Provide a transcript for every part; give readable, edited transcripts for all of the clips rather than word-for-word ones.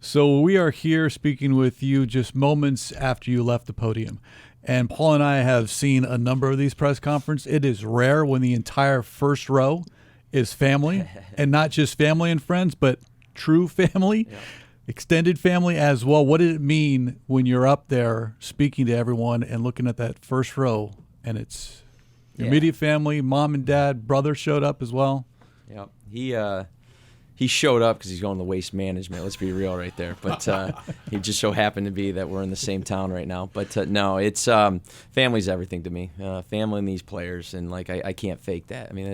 So we are here speaking with you just moments after you left the podium. And Paul and I have seen a number of these press conferences. It is rare when the entire first row is family, and not just family and friends, but true family, extended family as well. What did it mean when you're up there speaking to everyone and looking at that first row, and it's your immediate family, mom and dad, brother showed up as well? Yeah, he showed up because he's going to Waste Management. Let's be real right there. But he just so happened to be that we're in the same town right now. But no, it's family's everything to me. Family and these players, and like I can't fake that. I mean,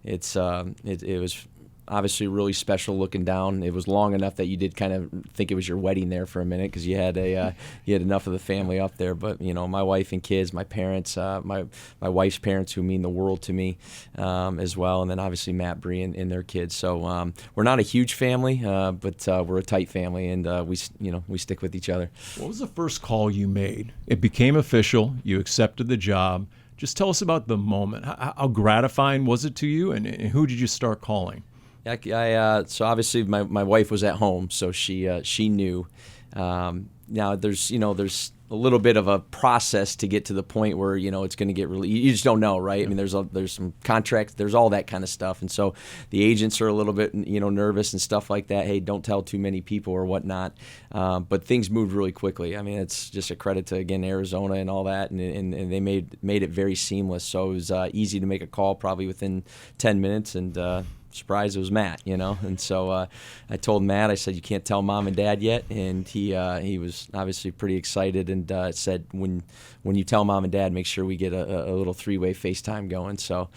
it was obviously really special looking down. It was long enough that you did kind of think it was your wedding there for a minute because you had enough of the family up there. But my wife and kids, my parents, my wife's parents, who mean the world to me as well, and then obviously Matt, Bree, and their kids. So we're not a huge family, but we're a tight family, and we stick with each other. What was the first call you made? It became official. You accepted the job. Just tell us about the moment. How gratifying was it to you, and who did you start calling? So obviously my wife was at home, so she knew. Now there's a little bit of a process to get to the point where it's going to get really. You just don't know, right? I mean, there's some contracts, there's all that kind of stuff, and so the agents are a little bit nervous and stuff like that. Hey, don't tell too many people or whatnot. But things moved really quickly. I mean, it's just a credit to again Arizona and all that, and they made it very seamless. So it was easy to make a call probably within 10 minutes, and. Surprised it was Matt, and so I told Matt, I said, you can't tell mom and dad yet, and he was obviously pretty excited, and said, when you tell mom and dad, make sure we get a little three-way FaceTime going. So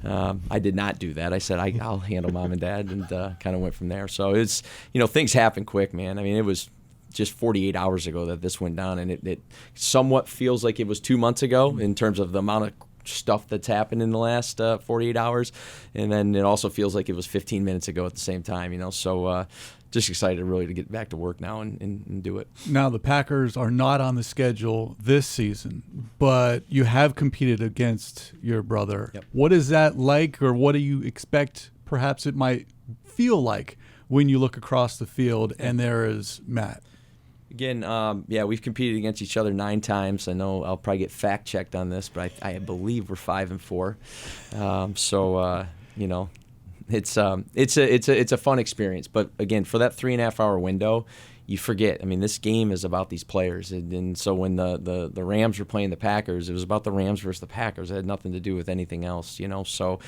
I did not do that. I said, I'll handle mom and dad, and kind of went from there. So it's things happen quick, man. I mean, it was just 48 hours ago that this went down, and it somewhat feels like it was 2 months ago in terms of the amount of stuff that's happened in the last 48 hours, and then it also feels like it was 15 minutes ago at the same time, so just excited really to get back to work now and do it. Now the Packers are not on the schedule this season, but you have competed against your brother. Yep. What is that like, or what do you expect perhaps it might feel like when you look across the field and there is Matt? Again, we've competed against each other 9 times. I know I'll probably get fact-checked on this, but I believe we're 5-4. It's a fun experience. But again, for that 3.5-hour window, you forget. I mean, this game is about these players, and so when the Rams were playing the Packers, it was about the Rams versus the Packers. It had nothing to do with anything else, So.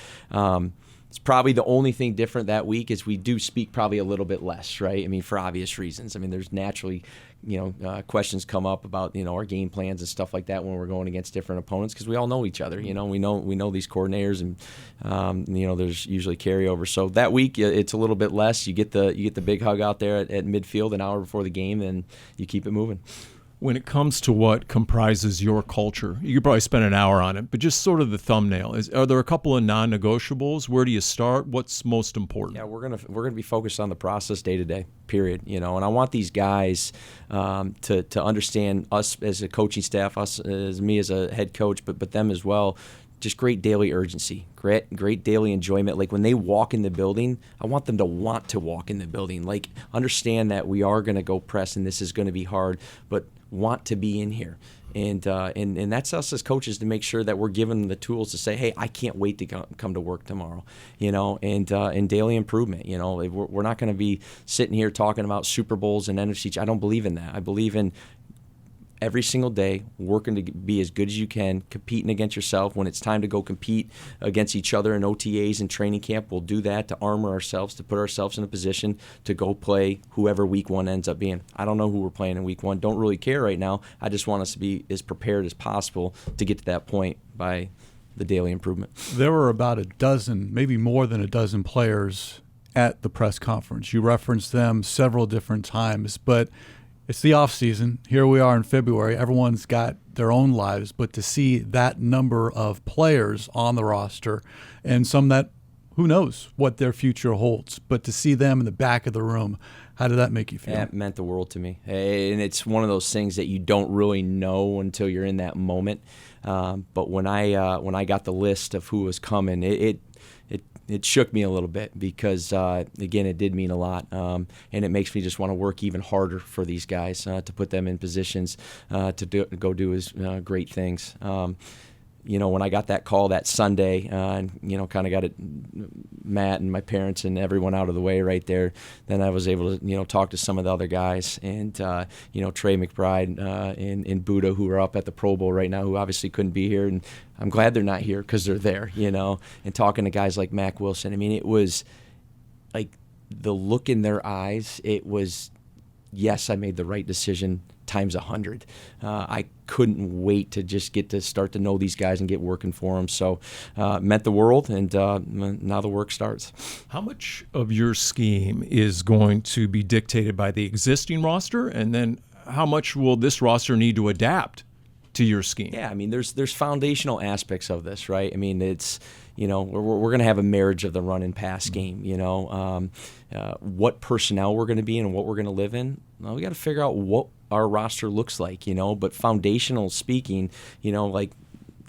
It's probably the only thing different that week is we do speak probably a little bit less, right? I mean, for obvious reasons. I mean, there's naturally, questions come up about, our game plans and stuff like that when we're going against different opponents because we all know each other. We know these coordinators, and there's usually carryover. So that week it's a little bit less. You get the big hug out there at midfield an hour before the game, and you keep it moving. When it comes to what comprises your culture, you could probably spend an hour on it, but just sort of the thumbnail. Are there a couple of non-negotiables? Where do you start? What's most important? Yeah, we're gonna be focused on the process day to day, period. And I want these guys to understand us as a coaching staff, us as me as a head coach, but them as well. Just great daily urgency, great daily enjoyment. Like when they walk in the building, I want them to want to walk in the building. Like understand that we are going to go press and this is going to be hard, but want to be in here. And that's us as coaches to make sure that we're giving them the tools to say, hey, I can't wait to come to work tomorrow, and daily improvement. We're not going to be sitting here talking about Super Bowls and NFC. I don't believe in that. I believe in every single day, working to be as good as you can, competing against yourself. When it's time to go compete against each other in OTAs and training camp, we'll do that to armor ourselves, to put ourselves in a position to go play whoever week 1 ends up being. I don't know who we're playing in week 1. Don't really care right now. I just want us to be as prepared as possible to get to that point by the daily improvement. There were about a dozen, maybe more than a dozen players at the press conference. You referenced them several different times, but it's the off season. Here we are in February. Everyone's got their own lives, but to see that number of players on the roster and some that who knows what their future holds, but to see them in the back of the room, how did that make you feel? That meant the world to me. And it's one of those things that you don't really know until you're in that moment. But when I got the list of who was coming, it it shook me a little bit because, again, it did mean a lot. And it makes me just want to work even harder for these guys to put them in positions to go do great things. When I got that call that Sunday, and kind of got Matt and my parents and everyone out of the way right there, then I was able to talk to some of the other guys, and Trey McBride and Buddha, who are up at the Pro Bowl right now, who obviously couldn't be here, and I'm glad they're not here because they're there, and talking to guys like Mac Wilson. I mean, it was like the look in their eyes. It was, yes, I made the right decision times 100. I couldn't wait to just get to start to know these guys and get working for them. So meant the world, and now the work starts. How much of your scheme is going to be dictated by the existing roster, and then how much will this roster need to adapt to your scheme? Yeah, I mean, there's foundational aspects of this, right? I mean, it's we're going to have a marriage of the run and pass game. What personnel we're going to be in and what we're going to live in. Well, we got to figure out what our roster looks like, but foundational speaking, like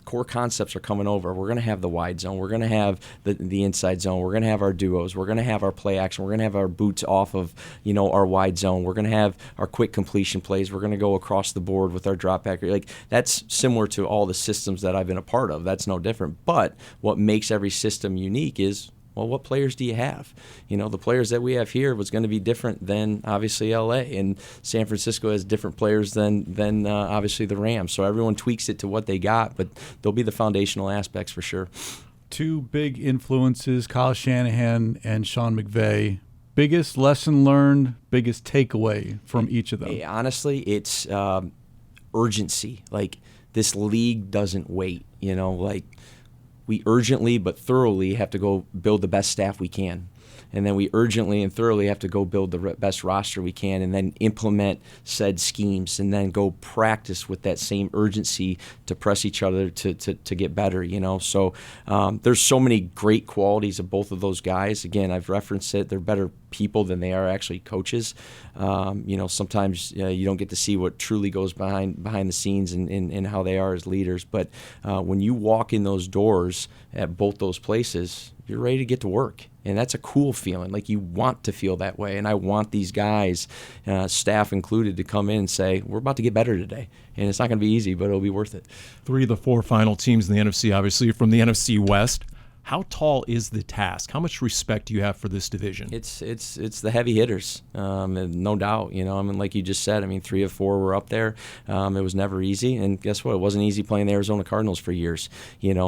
core concepts are coming over. We're going to have the wide zone. We're going to have the inside zone. We're going to have our duos. We're going to have our play action. We're going to have our boots off of, our wide zone. We're going to have our quick completion plays. We're going to go across the board with our drop back. Like, that's similar to all the systems that I've been a part of. That's no different. But what makes every system unique is, well, what players do you have? The players that we have here was going to be different than obviously L.A. and San Francisco has different players than obviously the Rams. So everyone tweaks it to what they got, but they'll be the foundational aspects for sure. Two big influences, Kyle Shanahan and Sean McVay. Biggest lesson learned, biggest takeaway from each of them? Hey, honestly, it's urgency. Like, this league doesn't wait. We urgently but thoroughly have to go build the best staff we can. And then we urgently and thoroughly have to go build the best roster we can, and then implement said schemes, and then go practice with that same urgency to press each other to get better, So there's so many great qualities of both of those guys. Again, I've referenced it. They're better people than they are actually coaches. Sometimes you don't get to see what truly goes behind the scenes and how they are as leaders. But when you walk in those doors at both those places, you're ready to get to work. And that's a cool feeling. Like, you want to feel that way. And I want these guys, staff included, to come in and say, we're about to get better today. And it's not going to be easy, but it'll be worth it. 3 of the 4 final teams in the NFC, obviously, from the NFC West. How tall is the task? How much respect do you have for this division? It's the heavy hitters, no doubt. Like you just said, 3 of 4 were up there. It was never easy, and guess what? It wasn't easy playing the Arizona Cardinals for years.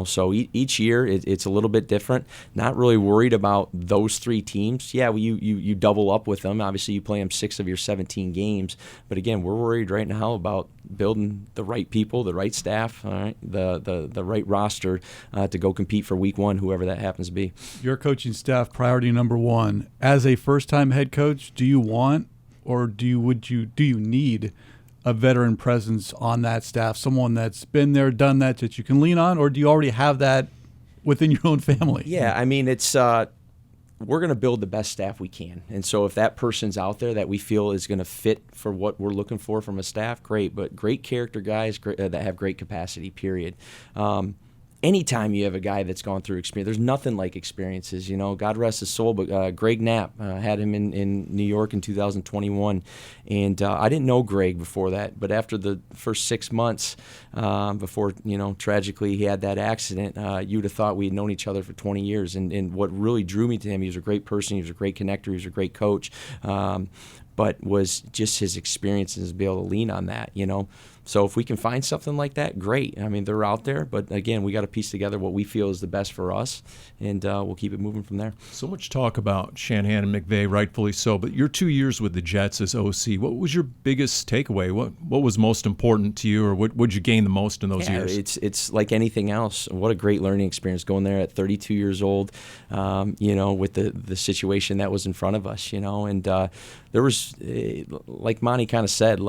So each year it's a little bit different. Not really worried about those 3 teams. Yeah, you double up with them. Obviously, you play them 6 of your 17 games. But again, we're worried right now about building the right people, the right staff, all right, the right roster to go compete for Week 1, whoever that happens to be. Your coaching staff, priority number 1. As a first-time head coach, do you want or do you need a veteran presence on that staff, someone that's been there, done that you can lean on, or do you already have that within your own family? Yeah, it's we're going to build the best staff we can. And so if that person's out there that we feel is going to fit for what we're looking for from a staff, great. But great character guys that have great capacity, period. Anytime you have a guy that's gone through experience, there's nothing like experiences, God rest his soul, but Greg Knapp, had him in New York in 2021, and I didn't know Greg before that, but after the first 6 months, before, tragically he had that accident, you'd have thought we had known each other for 20 years, and what really drew me to him, he was a great person, he was a great connector, he was a great coach, but was just his experiences to be able to lean on that, So if we can find something like that, great. They're out there, but again, we got to piece together what we feel is the best for us, and we'll keep it moving from there. So much talk about Shanahan and McVay, rightfully so, but your 2 years with the Jets as OC, what was your biggest takeaway? What was most important to you, or what would you gain the most in those years? It's like anything else. What a great learning experience going there at 32 years old, with the situation that was in front of us, and there was, like Monty kind of said,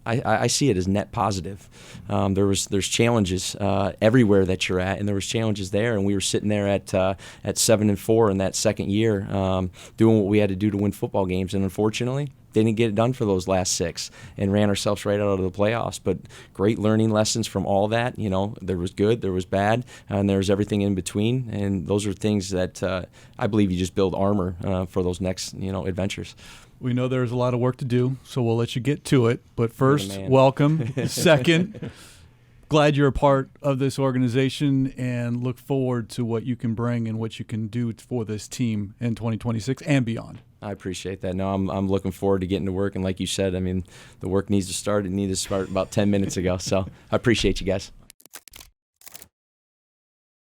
I see it as net positive. There's challenges everywhere that you're at, and there was challenges there, and we were sitting there at 7-4 in that second year, doing what we had to do to win football games, and unfortunately, didn't get it done for those last 6 and ran ourselves right out of the playoffs. But great learning lessons from all that. You know, there was good, there was bad, and there was everything in between. And those are things that I believe you just build armor for those next, adventures. We know there's a lot of work to do, so we'll let you get to it. But first, welcome. Second, glad you're a part of this organization and look forward to what you can bring and what you can do for this team in 2026 and beyond. I appreciate that. No, I'm looking forward to getting to work. And like you said, I mean, the work needs to start. It needed to start about 10 minutes ago. So I appreciate you guys.